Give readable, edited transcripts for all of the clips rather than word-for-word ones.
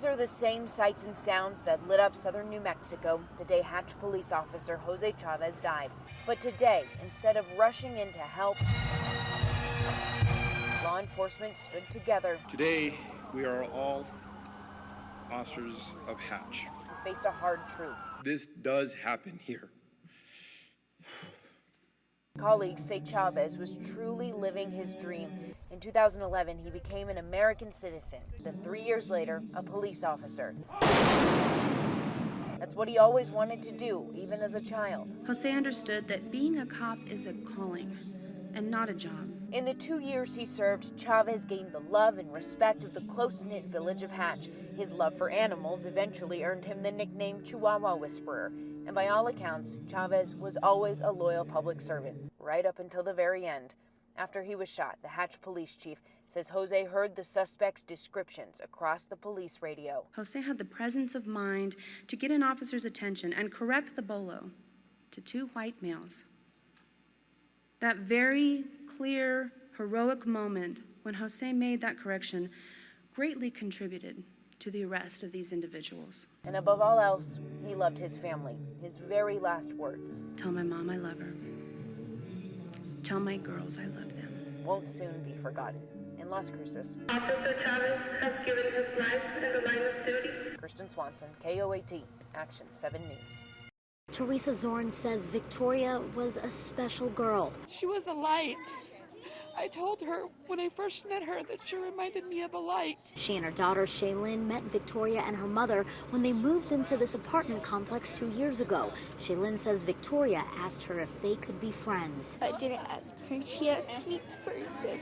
These are the same sights and sounds that lit up southern New Mexico the day Hatch police officer Jose Chavez died. But today, instead of rushing in to help, law enforcement stood together. Today, we are all officers of Hatch. To face a hard truth. This does happen here. Colleagues say Chavez was truly living his dream. In 2011, he became an American citizen. Then 3 years later, a police officer. That's what he always wanted to do, even as a child. Jose understood that being a cop is a calling and not a job. In the 2 years he served, Chavez gained the love and respect of the close-knit village of Hatch. His love for animals eventually earned him the nickname Chihuahua Whisperer. And by all accounts, Chavez was always a loyal public servant, right up until the very end. After he was shot, the Hatch police chief says Jose heard the suspect's descriptions across the police radio. Jose had the presence of mind to get an officer's attention and correct the bolo to 2 white males. That very clear, heroic moment when Jose made that correction greatly contributed to the arrest of these individuals. And above all else, he loved his family. His very last words. Tell my mom I love her. Tell my girls I love them. Won't soon be forgotten. In Las Cruces. Officer Chavez has given his life in the line of duty. Kristen Swanson, KOAT, Action 7 News. Teresa Zorn says Victoria was a special girl. She was a light. I told her when I first met her that she reminded me of a light. She and her daughter Shaylin met Victoria and her mother when they moved into this apartment complex 2 years ago. Shaylin says Victoria asked her if they could be friends. I didn't ask her. She asked me first, and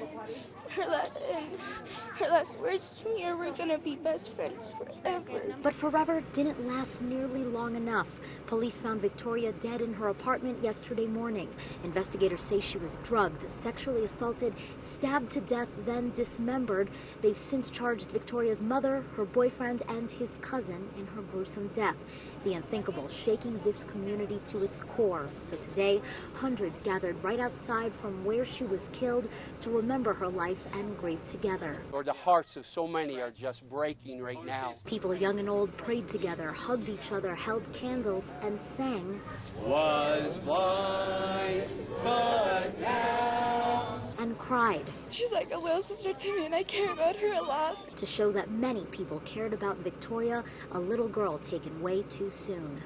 her last words to me are, "We're gonna be best friends forever." But forever didn't last nearly long enough. Police found Victoria dead in her apartment yesterday morning. Investigators say she was drugged, sexually assaulted, stabbed to death, then dismembered. They've since charged Victoria's mother, her boyfriend, and his cousin in her gruesome death. The unthinkable shaking this community to its core. So today, hundreds gathered right outside from where she was killed to remember her life and grieve together. Lord, the hearts of so many are just breaking right now. People young and old prayed together, hugged each other, held candles, and sang. Was blind, but now. And cried. She's like a little sister to me, and I care about her a lot. To show that many people cared about Victoria, a little girl taken way too soon.